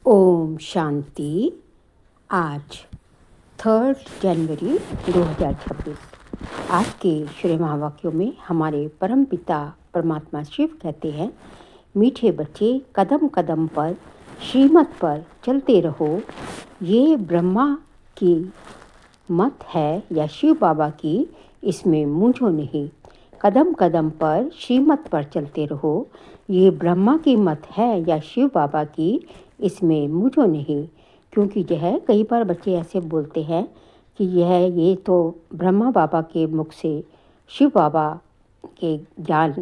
ओम शांति। आज 3 जनवरी 2026। आज के श्री महावाक्यों में हमारे परम पिता परमात्मा शिव कहते हैं, मीठे बच्चे कदम कदम पर श्रीमत पर चलते रहो। ये ब्रह्मा की मत है या शिव बाबा की, इसमें मूंझो नहीं। कदम कदम पर श्रीमत पर चलते रहो। ये ब्रह्मा की मत है या शिव बाबा की, इसमें मूंझो नहीं। क्योंकि जो है कई बार बच्चे ऐसे बोलते हैं कि ये तो ब्रह्मा बाबा के मुख से शिव बाबा के ज्ञान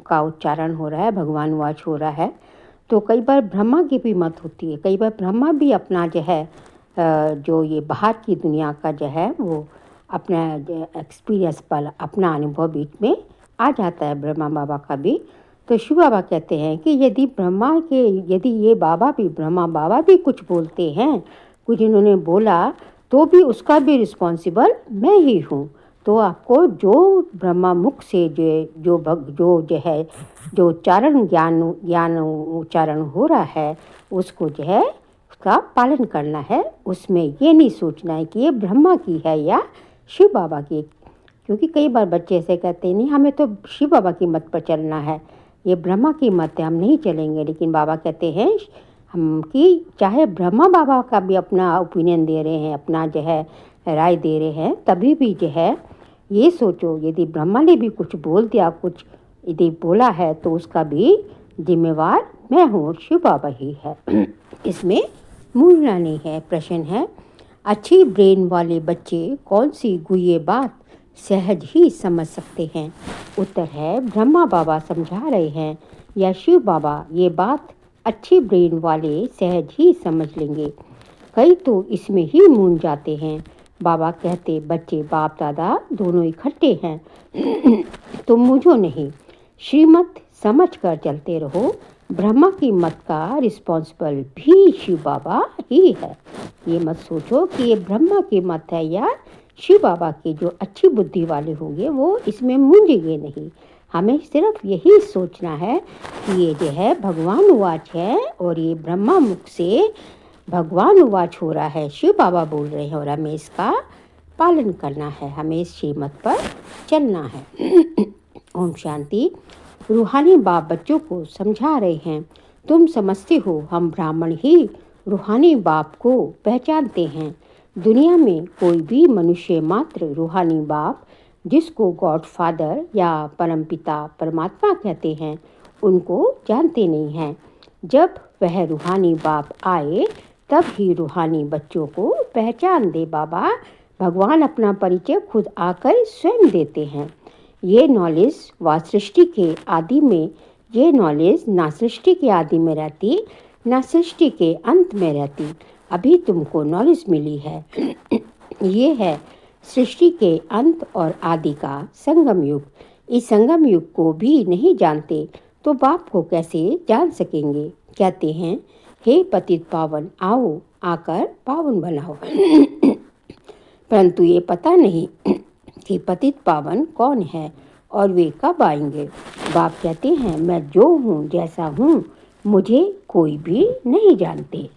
का उच्चारण हो रहा है, भगवान वाच हो रहा है। तो कई बार ब्रह्मा की भी मत होती है, कई बार ब्रह्मा भी अपना जो है जो ये बाहर की दुनिया का जो है वो अपना एक्सपीरियंस पर अपना अनुभव बीच में आ जाता है ब्रह्मा बाबा का भी। तो शिव बाबा कहते हैं कि यदि ये बाबा भी ब्रह्मा बाबा भी कुछ बोलते हैं, कुछ इन्होंने बोला, तो भी उसका भी रिस्पॉन्सिबल मैं ही हूँ। तो आपको जो ब्रह्मा मुख से जो उच्चारण ज्ञान उच्चारण हो रहा है, उसको जो है उसका पालन करना है। उसमें ये नहीं सोचना है कि ये ब्रह्मा की है या शिव बाबा की। क्योंकि कई बार बच्चे ऐसे कहते हैं, नहीं हमें तो शिव बाबा की मत पर चलना है, ये ब्रह्मा की मत है, हम नहीं चलेंगे। लेकिन बाबा कहते हैं हम कि चाहे ब्रह्मा बाबा का भी अपना ओपिनियन दे रहे हैं, अपना जो है राय दे रहे हैं, तभी भी जो है ये सोचो, यदि ब्रह्मा ने भी कुछ बोल दिया, कुछ यदि बोला है, तो उसका भी जिम्मेवार मैं हूँ, शिव बाबा ही है। इसमें मूलना नहीं है। प्रश्न है, अच्छी ब्रेन वाले बच्चे कौन सी गुये बात सहज ही समझ सकते हैं? उत्तर है, ब्रह्मा बाबा समझा रहे हैं या शिव बाबा, ये बात अच्छी ब्रेन वाले सहज ही समझ लेंगे। कई तो इसमें ही मूंझ जाते हैं। बाबा कहते बच्चे बाप दादा दोनों इकट्ठे हैं। तो मूंझो नहीं, श्रीमत समझ कर चलते रहो। ब्रह्मा की मत का रिस्पॉन्सिबल भी शिव बाबा ही है। ये मत सोचो कि ये ब्रह्मा की मत है या शिव बाबा के। जो अच्छी बुद्धि वाले होंगे वो इसमें मूंझेंगे नहीं। हमें सिर्फ यही सोचना है कि ये जो है भगवान उवाच है और ये ब्रह्मा मुख से भगवान उवाच हो रहा है, शिव बाबा बोल रहे हैं, और हमें इसका पालन करना है, हमें इस श्रीमत पर चलना है। ओम शांति। रूहानी बाप बच्चों को समझा रहे हैं, तुम समझते हो हम ब्राह्मण ही रूहानी बाप को पहचानते हैं। दुनिया में कोई भी मनुष्य मात्र रूहानी बाप, जिसको गॉड फादर या परमपिता परमात्मा कहते हैं, उनको जानते नहीं हैं। जब वह रूहानी बाप आए तब ही रूहानी बच्चों को पहचान दे। बाबा भगवान अपना परिचय खुद आकर स्वयं देते हैं। ये नॉलेज सृष्टि के आदि में, ये नॉलेज ना सृष्टि के आदि में रहती, ना सृष्टि के अंत में रहती। अभी तुमको नॉलेज मिली है। ये है सृष्टि के अंत और आदि का संगम युग। इस संगम युग को भी नहीं जानते तो बाप को कैसे जान सकेंगे? कहते हैं, हे पतित पावन, आओ आकर पावन बनाओ। परंतु ये पता नहीं कि पतित पावन कौन है और वे कब आएंगे। बाप कहते हैं, मैं जो हूँ जैसा हूँ, मुझे कोई भी नहीं जानते।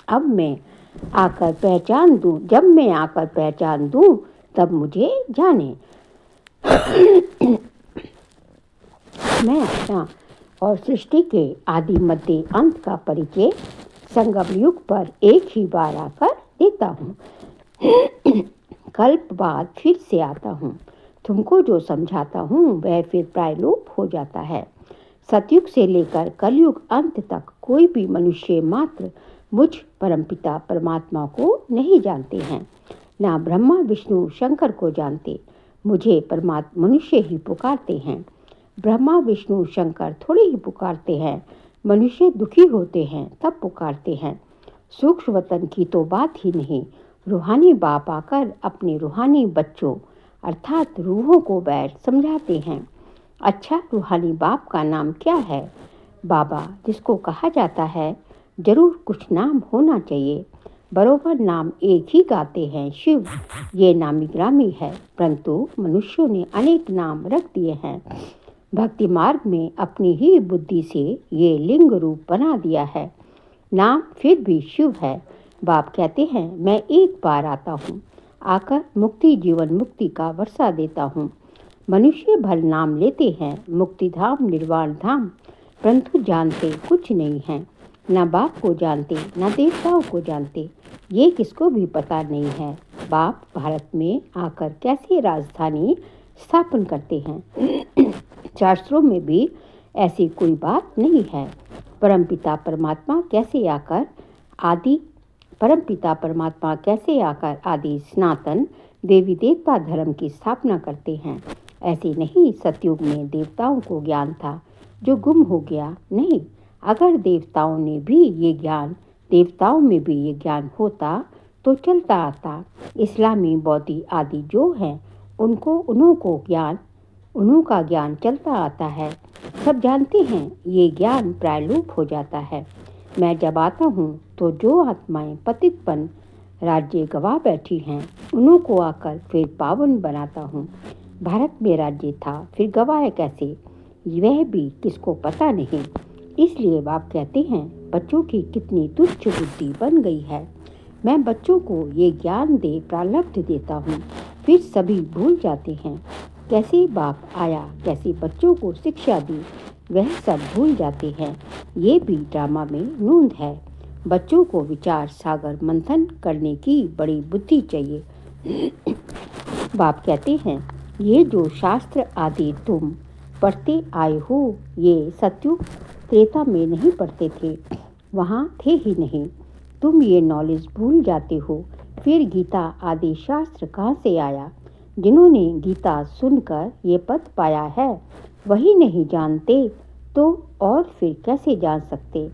अब मैं आकर पहचान दूँ, जब मैं आकर पहचान दूँ तब मुझे जाने। मैं अपना और सृष्टि के आदि मध्य अंत का परिचय संगम युग पर एक ही बार आकर देता हूँ। कल्प बाद फिर से आता हूँ। तुमको जो समझाता हूँ वह फिर प्रायलोप हो जाता है। सतयुग से लेकर कलयुग अंत तक कोई भी मनुष्य मात्र मुझ परमपिता परमात्मा को नहीं जानते हैं, ना ब्रह्मा विष्णु शंकर को जानते। मुझे परमात्मा मनुष्य ही पुकारते हैं। ब्रह्मा विष्णु शंकर थोड़े ही पुकारते हैं। मनुष्य दुखी होते हैं तब पुकारते हैं। सूक्ष्म वतन की तो बात ही नहीं। रूहानी बाप आकर अपने रूहानी बच्चों अर्थात रूहों को बैठ समझाते हैं। अच्छा, रूहानी बाप का नाम क्या है? बाबा जिसको कहा जाता है, जरूर कुछ नाम होना चाहिए। बरोबर नाम एक ही गाते हैं, शिव। ये नामी ग्रामी है, परंतु मनुष्यों ने अनेक नाम रख दिए हैं। भक्ति मार्ग में अपनी ही बुद्धि से ये लिंग रूप बना दिया है। नाम फिर भी शिव है। बाप कहते हैं, मैं एक बार आता हूँ, आकर मुक्ति जीवन मुक्ति का वर्षा देता हूँ। मनुष्य भर नाम लेते हैं मुक्ति धाम निर्वाण धाम, परंतु जानते कुछ नहीं हैं। न बाप को जानते न देवताओं को जानते, ये किसको भी पता नहीं है। बाप भारत में आकर कैसे राजधानी स्थापन करते हैं, शास्त्रों में भी ऐसी कोई बात नहीं है। परमपिता परमात्मा कैसे आकर आदि सनातन देवी देवता धर्म की स्थापना करते हैं। ऐसे नहीं सतयुग में देवताओं को ज्ञान था जो गुम हो गया। नहीं, अगर देवताओं में भी ये ज्ञान होता तो चलता आता। इस्लामी बौद्धि आदि जो हैं उन्हों का ज्ञान चलता आता है। सब जानते हैं ये ज्ञान प्रायलूप हो जाता है। मैं जब आता हूँ तो जो आत्माएं पतितपन राज्य गवा बैठी हैं उन्हों को आकर फिर पावन बनाता हूँ। भारत में राज्य था, फिर गवाए कैसे, वह भी किसको पता नहीं। इसलिए बाप कहते हैं, बच्चों की कितनी तुच्छ बुद्धि बन गई है। मैं बच्चों को ये ज्ञान दे प्रारब्ध देता हूँ, फिर सभी भूल जाते हैं। कैसे बाप आया, कैसे बच्चों को शिक्षा दी, वह सब भूल जाते हैं। ये भी ड्रामा में नूंद है। बच्चों को विचार सागर मंथन करने की बड़ी बुद्धि चाहिए। बाप कहते हैं, ये जो शास्त्र आदि तुम पढ़ते आए हो, ये सतयुग त्रेता में नहीं पढ़ते थे, वहाँ थे ही नहीं। तुम ये नॉलेज भूल जाते हो। फिर गीता आदि शास्त्र कहाँ से आया? जिन्होंने गीता सुनकर ये पद पाया है वही नहीं जानते तो और फिर कैसे जान सकते?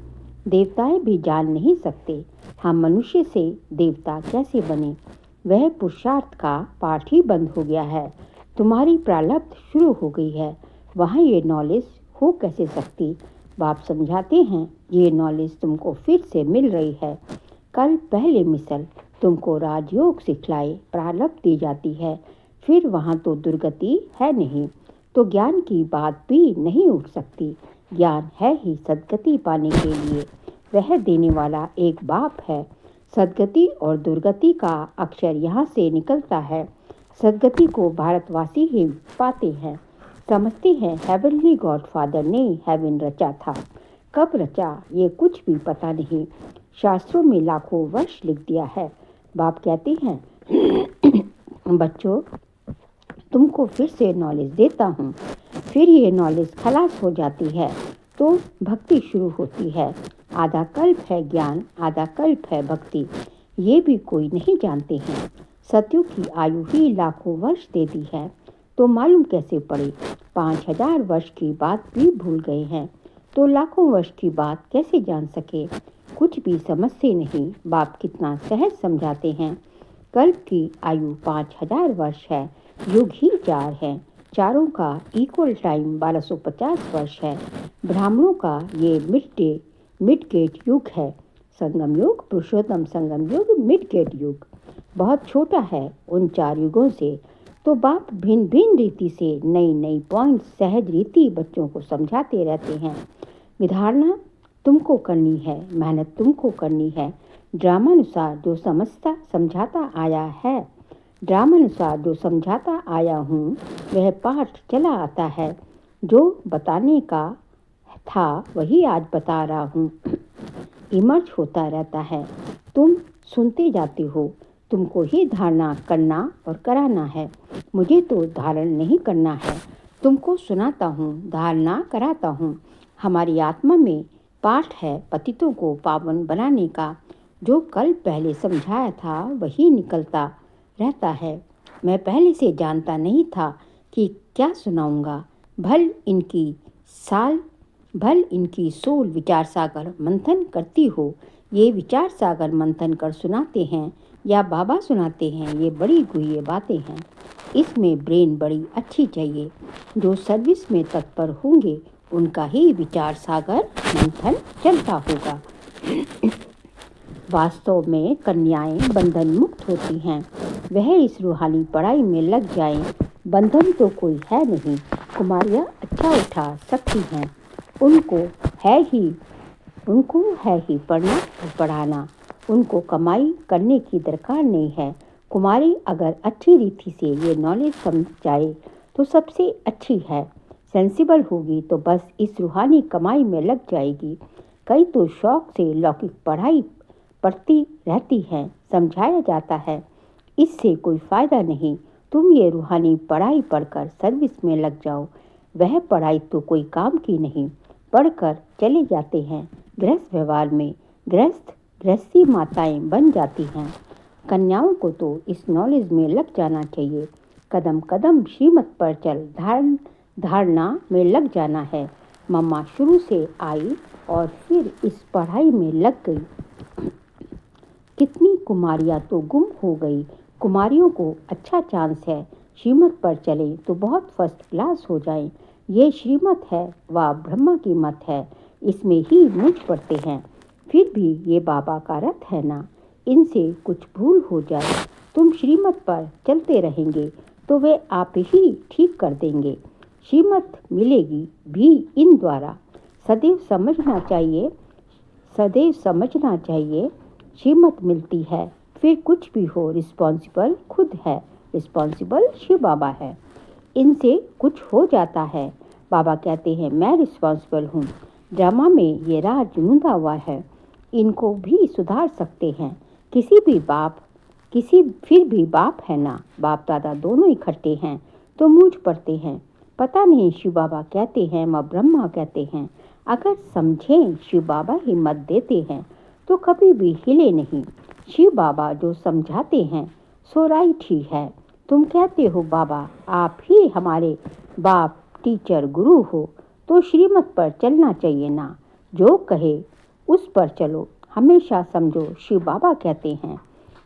देवताएं भी जान नहीं सकते। हम मनुष्य से देवता कैसे बने? वह पुरुषार्थ का पाठ ही बंद हो गया है। तुम्हारी प्रारब्ध शुरू हो गई है, वहाँ ये नॉलेज हो कैसे सकती? बाप समझाते हैं, ये नॉलेज तुमको फिर से मिल रही है। कल पहले मिसल तुमको राजयोग सिखलाए प्रारब्ध दी जाती है, फिर वहाँ तो दुर्गति है नहीं, तो ज्ञान की बात भी नहीं उठ सकती। ज्ञान है ही सद्गति पाने के लिए, वह देने वाला एक बाप है। सद्गति और दुर्गति का अक्षर यहाँ से निकलता है। सद्गति को भारतवासी ही पाते हैं, समझते हैं हेवनली गॉडफादर ने हेवन रचा था। कब रचा ये कुछ भी पता नहीं। शास्त्रों में लाखों वर्ष लिख दिया है। बाप कहते हैं, बच्चों तुमको फिर से नॉलेज देता हूँ। फिर ये नॉलेज खलास हो जाती है तो भक्ति शुरू होती है। आधा कल्प है ज्ञान, आधा कल्प है भक्ति, ये भी कोई नहीं जानते हैं। सतयुग की आयु ही लाखों वर्ष दे दी है तो मालूम कैसे पड़े? 5000 वर्ष की बात भी भूल गए हैं तो लाखों वर्ष की बात कैसे जान सके? कुछ भी समझते नहीं। बाप कितना सहज समझाते हैं। कल्प की आयु 5000 वर्ष है, युग ही 4 है। चारों का इक्वल टाइम 1250 वर्ष है। ब्राह्मणों का ये मिडगेट युग है। संगम युग, पुरुषोत्तम संगम युग, मिडगेट युग बहुत छोटा है उन 4 युगों से। तो बाप भिन्न भिन्न रीति से नई नई पॉइंट सहज रीति बच्चों को समझाते रहते हैं। विधारणा तुमको करनी है, मेहनत तुमको करनी है। ड्रामानुसार जो समझाता आया हूँ वह पाठ चला आता है। जो बताने का था वही आज बता रहा हूँ। इमर्ज होता रहता है, तुम सुनते जाते हो। तुमको ही धारणा करना और कराना है। मुझे तो धारण नहीं करना है, तुमको सुनाता हूँ, धारणा कराता हूँ। हमारी आत्मा में पाठ है पतितों को पावन बनाने का। जो कल पहले समझाया था वही निकलता रहता है। मैं पहले से जानता नहीं था कि क्या सुनाऊंगा। भल इनकी सोल विचार सागर मंथन करती हो। ये विचार सागर मंथन कर सुनाते हैं या बाबा सुनाते हैं, ये बड़ी गुह्य बातें हैं। इसमें ब्रेन बड़ी अच्छी चाहिए। जो सर्विस में तत्पर होंगे उनका ही विचार सागर मंथन चलता होगा। वास्तव में कन्याएं बंधन मुक्त होती हैं। वह इस रूहानी पढ़ाई में लग जाएं, बंधन तो कोई है नहीं। कुमारियाँ अच्छा उठा सकती हैं, उनको है ही उनको है ही पढ़ना और पढ़ाना, उनको कमाई करने की दरकार नहीं है। कुमारी अगर अच्छी रीति से ये नॉलेज समझ जाए तो सबसे अच्छी है। सेंसिबल होगी तो बस इस रूहानी कमाई में लग जाएगी। कई तो शौक से लौकिक पढ़ाई पढ़ती रहती हैं, समझाया जाता है इससे कोई फ़ायदा नहीं, तुम ये रूहानी पढ़ाई पढ़कर सर्विस में लग जाओ। वह पढ़ाई तो कोई काम की नहीं। पढ़कर चले जाते हैं गृहस्थ व्यवहार में, गृहस्थी माताएं बन जाती हैं। कन्याओं को तो इस नॉलेज में लग जाना चाहिए। कदम कदम श्रीमत पर चल धारणा में लग जाना है। मम्मा शुरू से आई और फिर इस पढ़ाई में लग गई। कितनी कुमारियाँ तो गुम हो गई। कुमारियों को अच्छा चांस है, श्रीमत पर चले तो बहुत फर्स्ट क्लास हो जाएं। ये श्रीमत है व ब्रह्मा की मत है, इसमें ही मुझ पड़ते हैं। फिर भी ये बाबा का रथ है ना, इनसे कुछ भूल हो जाए तुम श्रीमत पर चलते रहेंगे तो वे आप ही ठीक कर देंगे। श्रीमत मिलेगी भी इन द्वारा। सदैव समझना चाहिए श्रीमत मिलती है, फिर कुछ भी हो रिस्पॉन्सिबल खुद है। रिस्पॉन्सिबल शिव बाबा है। इनसे कुछ हो जाता है, बाबा कहते हैं मैं रिस्पॉन्सिबल हूँ। ड्रामा में ये राज जुनूदा हुआ है, इनको भी सुधार सकते हैं। फिर भी बाप है ना, बाप दादा दोनों इकट्ठे हैं तो मूझ पड़ते हैं। पता नहीं शिव बाबा कहते हैं माँ ब्रह्मा कहते हैं। अगर समझें शिव बाबा हिम्मत देते हैं तो कभी भी हिले नहीं। शिव बाबा जो समझाते हैं सो राइट ही है। तुम कहते हो बाबा आप ही हमारे बाप टीचर गुरु हो तो श्रीमत पर चलना चाहिए ना, जो कहे उस पर चलो। हमेशा समझो शिव बाबा कहते हैं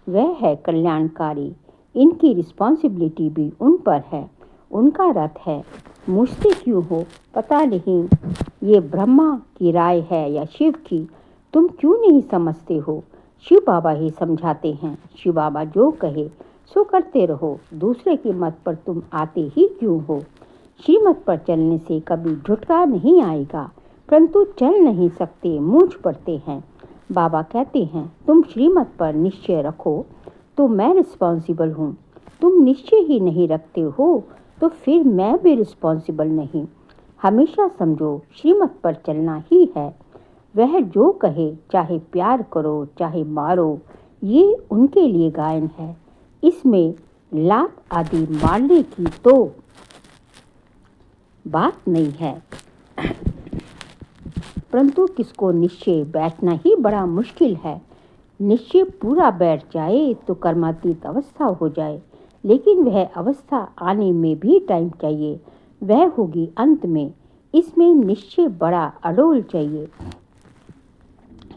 वह है कल्याणकारी, इनकी रिस्पॉन्सिबिलिटी भी उन पर है, उनका रथ है। मुझसे क्यों हो पता नहीं, ये ब्रह्मा की राय है या शिव की, तुम क्यों नहीं समझते हो? शिव बाबा ही समझाते हैं। शिव बाबा जो कहे सो करते रहो, दूसरे की मत पर तुम आते ही क्यों हो? श्रीमत पर चलने से कभी झुटका नहीं आएगा, परंतु चल नहीं सकते, मूझ पड़ते हैं। बाबा कहते हैं तुम श्रीमत पर निश्चय रखो तो मैं रिस्पॉन्सिबल हूँ। तुम निश्चय ही नहीं रखते हो तो फिर मैं भी रिस्पॉन्सिबल नहीं। हमेशा समझो श्रीमत पर चलना ही है। वह जो कहे, चाहे प्यार करो चाहे मारो, ये उनके लिए गायन है। इसमें लात आदि मारने की तो बात नहीं है, परंतु किसको निश्चय बैठना ही बड़ा मुश्किल है। निश्चय पूरा बैठ जाए तो कर्मातीत अवस्था हो जाए, लेकिन वह अवस्था आने में भी टाइम चाहिए, वह होगी अंत में। इसमें निश्चय बड़ा अडोल चाहिए।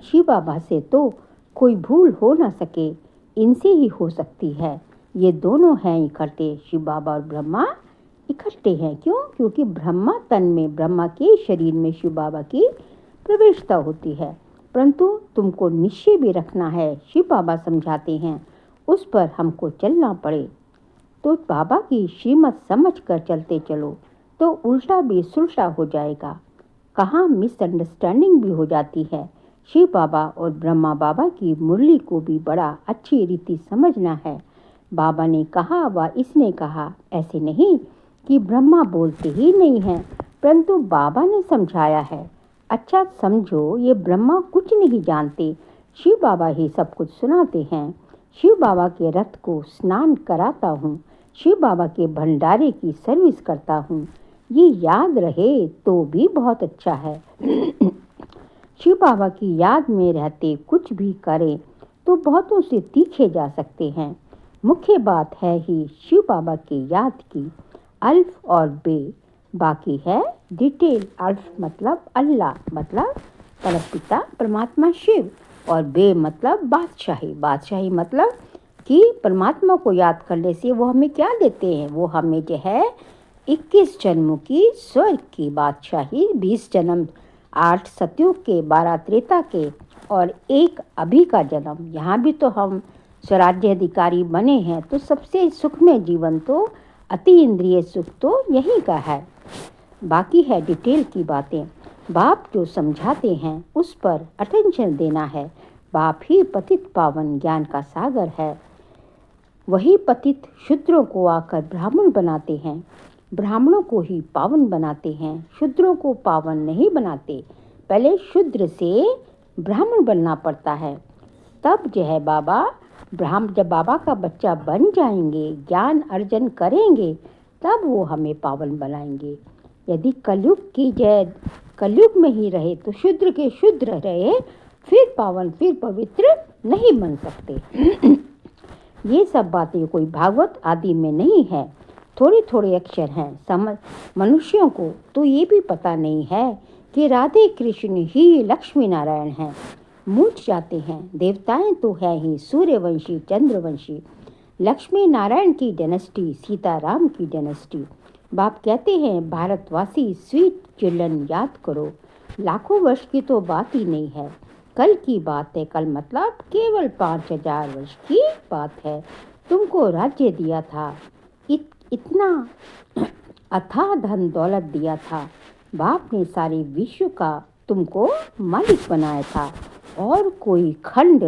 शिव बाबा से तो कोई भूल हो ना सके, इनसे ही हो सकती है। ये दोनों हैं इकट्ठे, शिव बाबा और ब्रह्मा इकट्ठे हैं। क्यों? क्योंकि ब्रह्मा तन में, ब्रह्मा के शरीर में शिव बाबा की प्रवेशता होती है। परंतु तुमको निश्चय भी रखना है, शिव बाबा समझाते हैं, उस पर हमको चलना पड़े तो बाबा की श्रीमत समझ कर चलते चलो, तो उल्टा भी सुलटा हो जाएगा। कहाँ मिसअंडरस्टैंडिंग भी हो जाती है। शिव बाबा और ब्रह्मा बाबा की मुरली को भी बड़ा अच्छी रीति समझना है। बाबा ने कहा व इसने कहा, ऐसे नहीं कि ब्रह्मा बोलते ही नहीं हैं, परंतु बाबा ने समझाया है। अच्छा समझो, ये ब्रह्मा कुछ नहीं जानते, शिव बाबा ही सब कुछ सुनाते हैं। शिव बाबा के रथ को स्नान कराता हूँ, शिव बाबा के भंडारे की सर्विस करता हूँ। ये याद रहे तो भी बहुत अच्छा है। शिव बाबा की याद में रहते कुछ भी करें तो बहुतों से तीखे जा सकते हैं। मुख्य बात है ही शिव बाबा की याद की, अल्फ और बे, बाकी है डिटेल। अल्फ मतलब अल्लाह, मतलब परमपिता परमात्मा शिव, और बे मतलब बादशाही। बादशाही मतलब कि परमात्मा को याद करने से वो हमें क्या देते हैं, वो हमें जो है 21 जन्मों की स्वर्ग की बादशाही, 20 जन्म, 8 सतयुग के, 12 त्रेता के और 1 अभी का जन्म। यहाँ भी तो हम स्वराज्य अधिकारी बने हैं, तो सबसे सुख में जीवन तो अति इंद्रिय सुख तो यहीं का है। बाकी है डिटेल की बातें। बाप जो समझाते हैं उस पर अटेंशन देना है। बाप ही पतित पावन ज्ञान का सागर है। वही पतित शूद्रों को आकर ब्राह्मण बनाते हैं, ब्राह्मणों को ही पावन बनाते हैं, शूद्रों को पावन नहीं बनाते। पहले शूद्र से ब्राह्मण बनना पड़ता है, तब जो है बाबा जब बाबा का बच्चा बन जाएंगे, ज्ञान अर्जन करेंगे, तब वो हमें पावन बनाएंगे। यदि कलयुग में ही रहे तो शूद्र के शूद्र रहे, फिर पावन फिर पवित्र नहीं बन सकते। ये सब बातें कोई भागवत आदि में नहीं है, थोड़े थोड़े अक्षर हैं। मनुष्यों को तो ये भी पता नहीं है कि राधे कृष्ण ही लक्ष्मी नारायण हैं। मूर्छ जाते हैं, देवताएं तो है ही सूर्यवंशी चंद्रवंशी, लक्ष्मी नारायण की डायनेस्टी, सीताराम की डायनेस्टी। बाप कहते हैं भारतवासी स्वीट चिल्ड्रन याद करो, लाखों वर्ष की तो बात ही नहीं है, कल की बात है। कल मतलब केवल 5000 वर्ष की बात है। तुमको राज्य दिया था, इतना अथाह धन दौलत दिया था, बाप ने सारे विश्व का तुमको मालिक बनाया था, और कोई खंड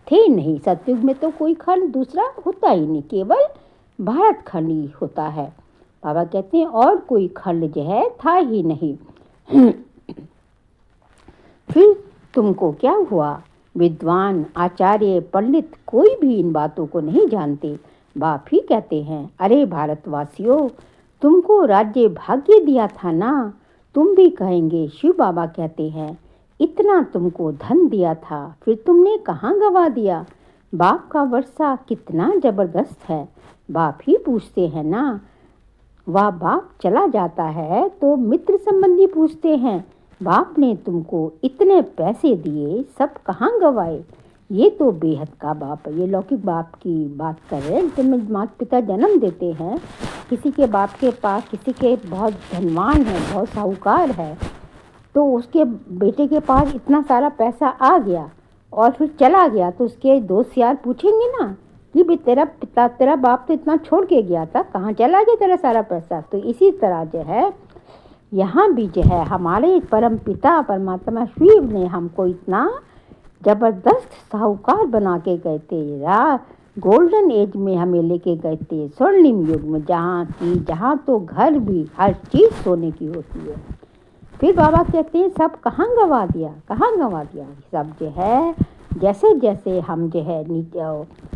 थे नहीं। सतयुग में तो कोई खंड दूसरा होता ही नहीं, केवल भारत खंड ही होता है। बाबा कहते हैं और कोई खंड जो है था ही नहीं। फिर तुमको क्या हुआ? विद्वान आचार्य पंडित कोई भी इन बातों को नहीं जानते। बाप ही कहते हैं अरे भारतवासियों, तुमको राज्य भाग्य दिया था ना। तुम भी कहेंगे शिव बाबा कहते हैं इतना तुमको धन दिया था, फिर तुमने कहाँ गवा दिया? बाप का वर्षा कितना जबरदस्त है। बाप ही पूछते हैं ना। वह बाप चला जाता है तो मित्र संबंधी पूछते हैं बाप ने तुमको इतने पैसे दिए, सब कहाँ गवाए? ये तो बेहद का बाप है। ये लौकिक बाप की बात कर रहे हैं, जिनमें माता पिता जन्म देते हैं। किसी के बाप के पास, किसी के बहुत धनवान है, बहुत साहूकार है, तो उसके बेटे के पास इतना सारा पैसा आ गया और फिर चला गया, तो उसके दोस्त यार पूछेंगे ना कि भाई तेरा बाप तो इतना छोड़ के गया था, कहाँ चला गया तेरा सारा पैसा? तो इसी तरह जो है यहाँ भी जो है हमारे परम पिता परमात्मा शिव ने हमको इतना जबरदस्त साहूकार बना के गए थे। गोल्डन एज में हमें लेके गए थे, स्वर्णिम युग में, जहाँ तो घर भी हर चीज़ सोने की होती है। फिर बाबा कहते हैं सब कहाँ गवा दिया, कहाँ गवा दिया? सब जो है जैसे जैसे हम जो है नीचे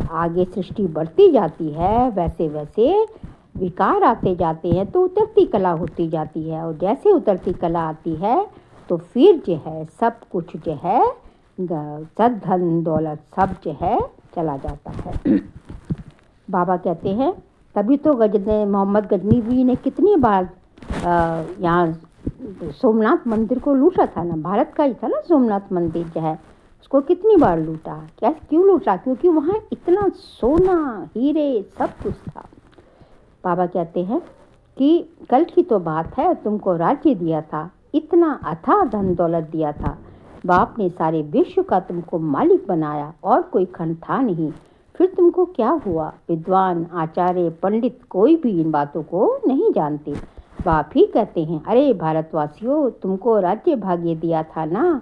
आगे सृष्टि बढ़ती जाती है, वैसे वैसे विकार आते जाते हैं, तो उतरती कला होती जाती है। और जैसे उतरती कला आती है तो फिर जो है सब कुछ जो है सद धन दौलत सब जो है चला जाता है। बाबा कहते हैं तभी तो मोहम्मद गजनवी ने कितनी बार यहाँ सोमनाथ मंदिर को लूटा था ना, भारत का ही था ना सोमनाथ मंदिर जो है, उसको कितनी बार लूटा। क्यों लूटा? क्योंकि वहाँ इतना सोना हीरे सब कुछ था। बाबा कहते हैं कि कल की तो बात है, तुमको राज्य दिया था, इतना अथाह धन दौलत दिया था, बाप ने सारे विश्व का तुमको मालिक बनाया और कोई खंड था नहीं। फिर तुमको क्या हुआ? विद्वान आचार्य पंडित कोई भी इन बातों को नहीं जानते। बाप ही कहते हैं अरे भारतवासियों, तुमको राज्य भाग्य दिया था ना।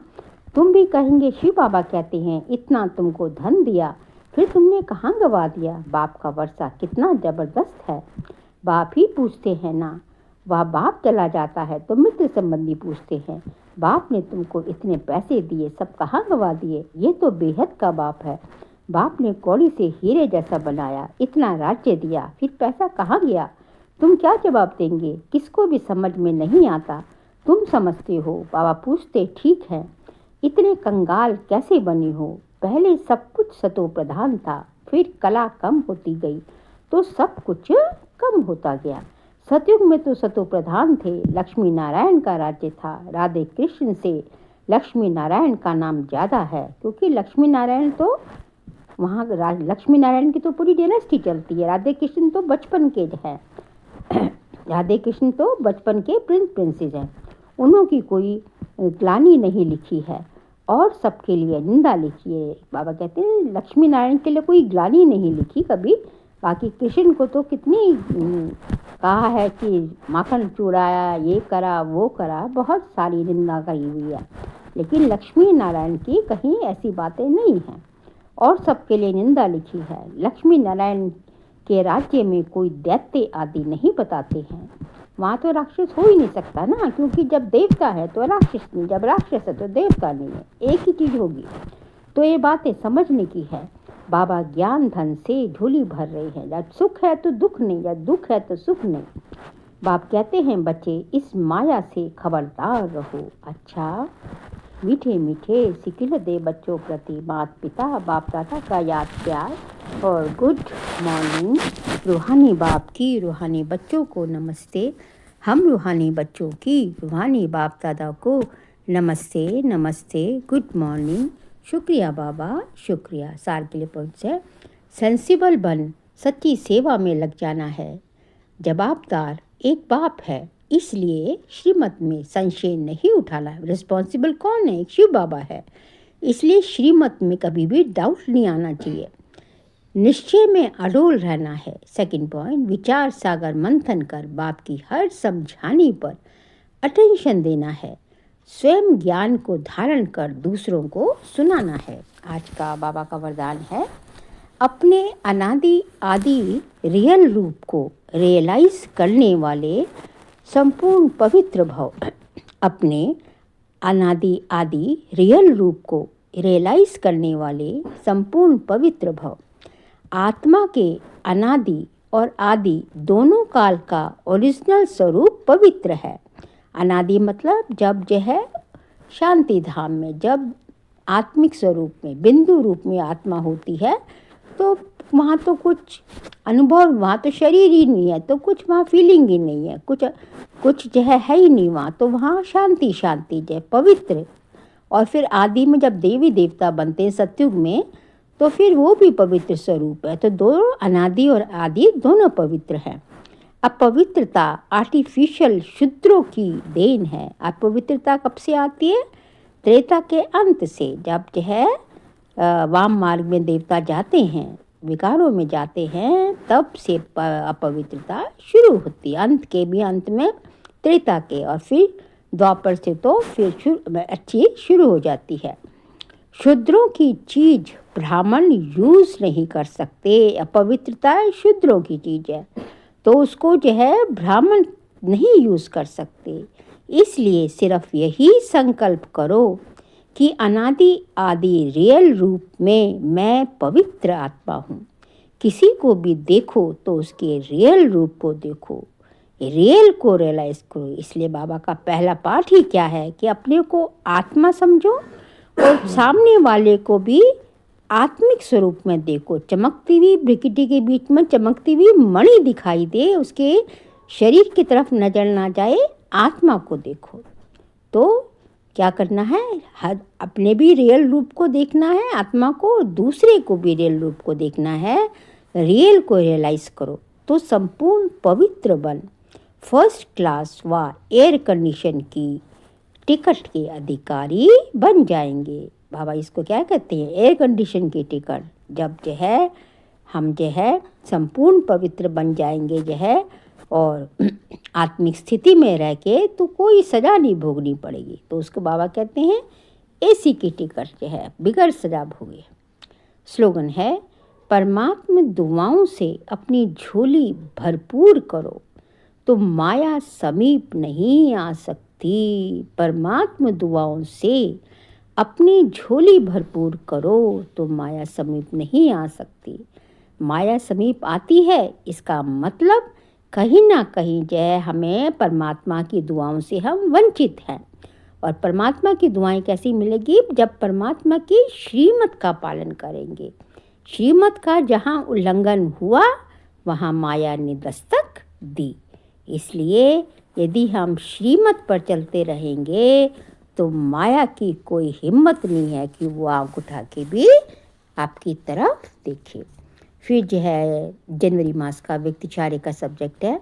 तुम भी कहेंगे शिव बाबा कहते हैं इतना तुमको धन दिया, फिर तुमने कहाँ गवा दिया? बाप का वर्षा कितना जबरदस्त है। बाप ही पूछते हैं ना। वह बाप चला जाता है तो मित्र संबंधी पूछते हैं बाप ने तुमको इतने पैसे दिए, सब कहाँ गवा दिए? ये तो बेहद का बाप है। बाप ने कौड़ी से हीरे जैसा बनाया, इतना राज्य दिया, फिर पैसा कहाँ गया? तुम क्या जवाब देंगे? किसको भी समझ में नहीं आता। तुम समझते हो। बाबा पूछते ठीक है, इतने कंगाल कैसे बने हो? पहले सब कुछ सतो प्रधान था, फिर कला कम होती गई तो सब कुछ कम होता गया। सतयुग में तो सतो प्रधान थे, लक्ष्मी नारायण का राज्य था। राधे कृष्ण से लक्ष्मी नारायण का नाम ज़्यादा है, क्योंकि लक्ष्मी नारायण तो वहाँ लक्ष्मी नारायण की तो पूरी डायनेस्टी चलती है। राधे कृष्ण तो बचपन के हैं, राधे कृष्ण तो बचपन के प्रिंसेस हैं। उन्हों की कोई ग्लानि नहीं लिखी है और सबके लिए निंदा लिखी है। बाबा कहते हैं लक्ष्मी नारायण के लिए कोई ग्लानि नहीं लिखी कभी, बाकी कृष्ण को तो कितनी कहा है कि माखन चुराया, ये करा वो करा, बहुत सारी निंदा करी हुई है, लेकिन लक्ष्मी नारायण की कहीं ऐसी बातें नहीं हैं और सबके लिए निंदा लिखी है। लक्ष्मी नारायण के राज्य में कोई दैत्य आदि नहीं बताते हैं, वहाँ तो राक्षस हो ही नहीं सकता ना, क्योंकि जब देवता है तो राक्षस नहीं, जब राक्षस है तो देवता नहीं है, एक ही चीज़ होगी। तो ये बातें समझने की है। बाबा ज्ञान धन से झोली भर रहे हैं, जब सुख है तो दुख नहीं, जब दुख है तो सुख नहीं। बाप कहते हैं बच्चे इस माया से खबरदार रहो। अच्छा, मीठे मीठे सिकिल दे बच्चों प्रति माता पिता बाप दादा का याद प्यार और गुड मॉर्निंग। रूहानी बाप की रूहानी बच्चों को नमस्ते। हम रूहानी बच्चों की रूहानी बाप दादा को नमस्ते नमस्ते, गुड मॉर्निंग। शुक्रिया बाबा, शुक्रिया। सार के लिए पहुँच है, सेंसिबल बन सच्ची सेवा में लग जाना है। जवाबदार एक बाप है, इसलिए श्रीमत में संशय नहीं उठाना है। रिस्पॉन्सिबल कौन है? एक शिव बाबा है, इसलिए श्रीमत में कभी भी डाउट नहीं आना चाहिए। निश्चय में अडोल रहना है। सेकंड पॉइंट, विचार सागर मंथन कर बाप की हर समझाने पर अटेंशन देना है। स्वयं ज्ञान को धारण कर दूसरों को सुनाना है। आज का बाबा का वरदान है, अपने अनादि आदि रियल रूप को रियलाइज करने वाले संपूर्ण पवित्र भव। अपने अनादि आदि रियल रूप को रियलाइज करने वाले संपूर्ण पवित्र भव। आत्मा के अनादि और आदि दोनों काल का ओरिजिनल स्वरूप पवित्र है। अनादि मतलब जब जो है शांति धाम में, जब आत्मिक स्वरूप में बिंदु रूप में आत्मा होती है, तो वहाँ तो कुछ अनुभव, वहाँ तो शरीर ही नहीं है, तो कुछ वहाँ फीलिंग ही नहीं है, कुछ जो है ही नहीं वहाँ, तो वहाँ शांति शांति जो है पवित्र। और फिर आदि में जब देवी देवता बनते हैं सतयुग में, तो फिर वो भी पवित्र स्वरूप है। तो दोनों अनादि और आदि दोनों पवित्र हैं। अपवित्रता आर्टिफिशियल शूद्रों की देन है। अपवित्रता कब से आती है? त्रेता के अंत से, जब जो है वाम मार्ग में देवता जाते हैं, विकारों में जाते हैं, तब से अपवित्रता शुरू होती है। अंत के भी अंत में त्रेता के, और फिर द्वापर से तो फिर अच्छी शुरू हो जाती है। शूद्रों की चीज ब्राह्मण यूज नहीं कर सकते। अपवित्रता शूद्रों की चीज है, तो उसको जो है ब्राह्मण नहीं यूज कर सकते। इसलिए सिर्फ यही संकल्प करो कि अनादि आदि रियल रूप में मैं पवित्र आत्मा हूँ। किसी को भी देखो तो उसके रियल रूप को देखो, रियल को रियलाइज करो। इसलिए बाबा का पहला पाठ ही क्या है कि अपने को आत्मा समझो और सामने वाले को भी आत्मिक स्वरूप में देखो। चमकती हुई ब्रिकिटी के बीच में चमकती हुई मणि दिखाई दे, उसके शरीर की तरफ नजर ना जाए, आत्मा को देखो। तो क्या करना है? अपने भी रियल रूप को देखना है आत्मा को, दूसरे को भी रियल रूप को देखना है। रियल को रियलाइज करो तो संपूर्ण पवित्र बन फर्स्ट क्लास व एयर कंडीशन की टिकट के अधिकारी बन जाएंगे। बाबा इसको क्या कहते हैं? एयर कंडीशन की टिकट। जब जो है हम जो है संपूर्ण पवित्र बन जाएंगे जो है, और आत्मिक स्थिति में रह के तो कोई सज़ा नहीं भोगनी पड़ेगी। तो उसको बाबा कहते हैं एसी की टिकट जो है बिगड़ सज़ा भोगे। स्लोगन है, परमात्मा दुआओं से अपनी झोली भरपूर करो तो माया समीप नहीं आ सकती। परमात्मा दुआओं से अपनी झोली भरपूर करो तो माया समीप नहीं आ सकती। माया समीप आती है, इसका मतलब कहीं ना कहीं जो है हमें परमात्मा की दुआओं से हम वंचित हैं। और परमात्मा की दुआएं कैसी मिलेगी? जब परमात्मा की श्रीमत का पालन करेंगे। श्रीमत का जहाँ उल्लंघन हुआ वहाँ माया ने दस्तक दी। इसलिए यदि हम श्रीमत पर चलते रहेंगे तो माया की कोई हिम्मत नहीं है कि वो आँख उठा के भी आपकी तरफ देखे। फिर जो है जनवरी मास का व्यक्तिचार्य का सब्जेक्ट है,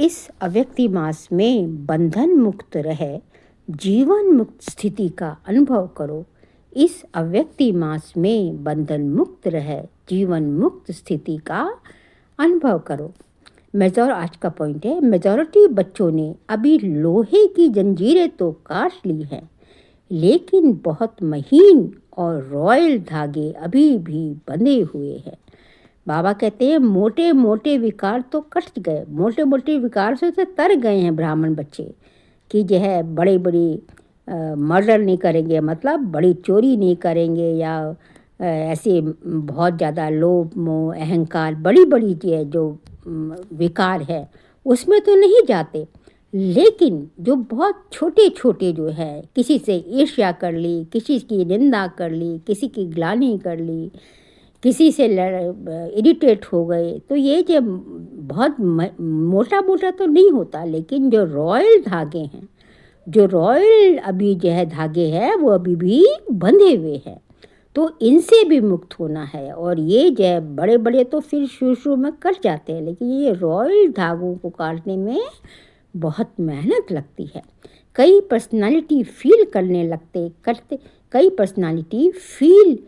इस अव्यक्ति मास में बंधन मुक्त रहे जीवन मुक्त स्थिति का अनुभव करो। इस अव्यक्ति मास में बंधन मुक्त रहे जीवन मुक्त स्थिति का अनुभव करो। आज का पॉइंट है, मेजॉरिटी बच्चों ने अभी लोहे की जंजीरें तो काट ली हैं, लेकिन बहुत महीन और रॉयल धागे अभी भी बंधे हुए हैं। बाबा कहते हैं मोटे मोटे विकार तो कट गए, मोटे मोटे विकार से तो तर गए हैं ब्राह्मण बच्चे कि जो है बड़े बड़ी मर्डर नहीं करेंगे, मतलब बड़ी चोरी नहीं करेंगे, या ऐसे बहुत ज़्यादा लोभ मोह अहंकार बड़ी बड़ी जो विकार है उसमें तो नहीं जाते। लेकिन जो बहुत छोटे छोटे जो है, किसी से ईर्ष्या कर ली, किसी की निंदा कर ली, किसी की ग्लानि कर ली, किसी से इरिटेट हो गए, तो ये जो बहुत मोटा मोटा तो नहीं होता, लेकिन जो रॉयल धागे हैं, जो रॉयल अभी जो है धागे हैं वो अभी भी बंधे हुए हैं, तो इनसे भी मुक्त होना है। और ये जो है बड़े बड़े तो फिर शुरू में कट जाते हैं, लेकिन ये रॉयल धागों को काटने में बहुत मेहनत लगती है। कई पर्सनालिटी फील करने लगते करते कई पर्सनालिटी फील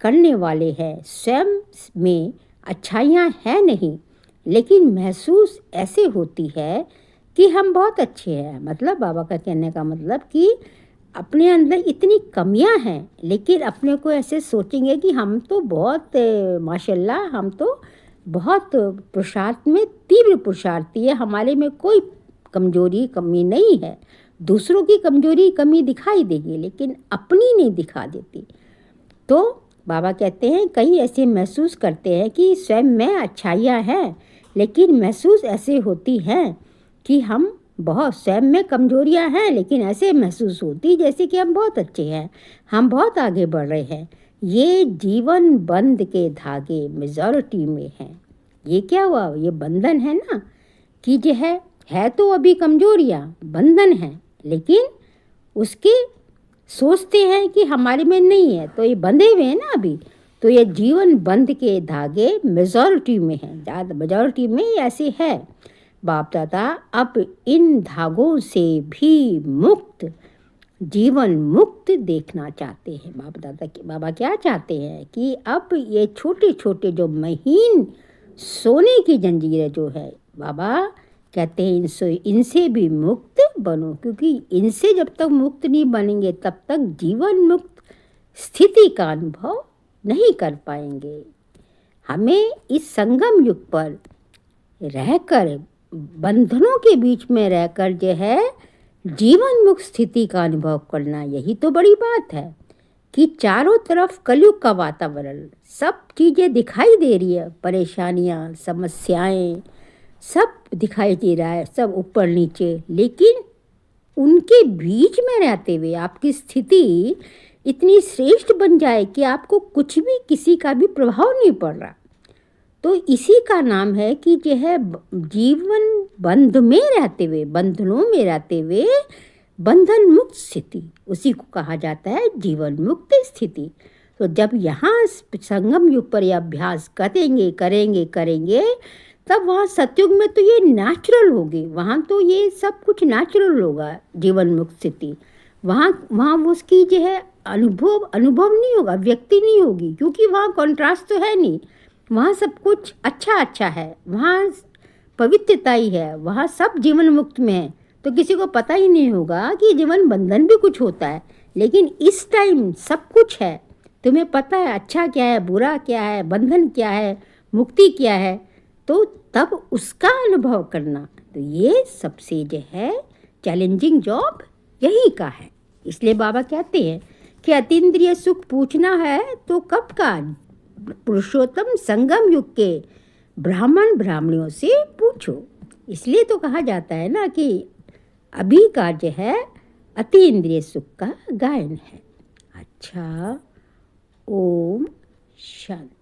करने वाले हैं स्वयं में अच्छाइयाँ हैं नहीं, लेकिन महसूस ऐसे होती है कि हम बहुत अच्छे हैं। मतलब बाबा का कहने का मतलब कि अपने अंदर इतनी कमियां हैं, लेकिन अपने को ऐसे सोचेंगे कि हम तो बहुत माशाल्लाह, हम तो बहुत पुरुषार्थ में तीव्र पुरुषार्थी है, हमारे में कोई कमजोरी कमी नहीं है। दूसरों की कमजोरी कमी दिखाई देगी, लेकिन अपनी नहीं दिखा देती। तो बाबा कहते हैं कई ऐसे महसूस करते हैं कि स्वयं में अच्छाइयाँ हैं, लेकिन महसूस ऐसे होती हैं कि हम बहुत स्वयं में कमजोरियां हैं, लेकिन ऐसे महसूस होती जैसे कि हम बहुत अच्छे हैं, हम बहुत आगे बढ़ रहे हैं। ये जीवन बंध के धागे मेजॉरिटी में हैं। ये क्या हुआ, ये बंधन है ना, कि जो है तो अभी कमजोरियां बंधन हैं, लेकिन उसके सोचते हैं कि हमारे में नहीं है, तो ये बंधे हुए हैं ना अभी। तो ये जीवन बंध के धागे मेजॉरिटी में हैं, ज़्यादा मेजॉरिटी में ऐसे है। बाप दादा अब इन धागों से भी मुक्त जीवन मुक्त देखना चाहते हैं। बाबा क्या चाहते हैं कि अब ये छोटे छोटे जो महीन सोने की जंजीरें जो है, बाबा कहते हैं इनसे भी मुक्त बनो, क्योंकि इनसे जब तक मुक्त नहीं बनेंगे तब तक जीवन मुक्त स्थिति का अनुभव नहीं कर पाएंगे। हमें इस संगम युग पर रहकर, बंधनों के बीच में रहकर जो है जीवन मुक्त स्थिति का अनुभव करना, यही तो बड़ी बात है कि चारों तरफ कलयुग का वातावरण, सब चीज़ें दिखाई दे रही है, परेशानियाँ समस्याएं सब दिखाई दे रहा है, सब ऊपर नीचे, लेकिन उनके बीच में रहते हुए आपकी स्थिति इतनी श्रेष्ठ बन जाए कि आपको कुछ भी किसी का भी प्रभाव नहीं पड़ रहा। तो इसी का नाम है कि जो है जीवन बंध में रहते हुए, बंधनों में रहते हुए बंधन मुक्त स्थिति, उसी को कहा जाता है जीवन मुक्त स्थिति। तो जब यहाँ संगम युग पर यह अभ्यास करेंगे तब वहाँ सतयुग में तो ये नेचुरल होगी, वहाँ तो ये सब कुछ नेचुरल होगा जीवन मुक्त स्थिति। वहाँ उसकी जो है अनुभव नहीं होगा, व्यक्ति नहीं होगी, क्योंकि वहाँ कॉन्ट्रास्ट तो है नहीं, वहाँ सब कुछ अच्छा है, वहाँ पवित्रता ही है, वहाँ सब जीवन मुक्त में है। तो किसी को पता ही नहीं होगा कि जीवन बंधन भी कुछ होता है, लेकिन इस टाइम सब कुछ है, तुम्हें पता है अच्छा क्या है, बुरा क्या है, बंधन क्या है, मुक्ति क्या है, तो तब उसका अनुभव करना। तो ये सबसे जो है चैलेंजिंग जॉब यही का है। इसलिए बाबा कहते हैं कि अतीन्द्रिय सुख पूछना है तो कब का, पुरुषोत्तम संगम युग के ब्राह्मण ब्राह्मणियों से पूछो। इसलिए तो कहा जाता है ना कि अभी का जो है अतीन्द्रिय सुख का गायन है। अच्छा, ओम शांति।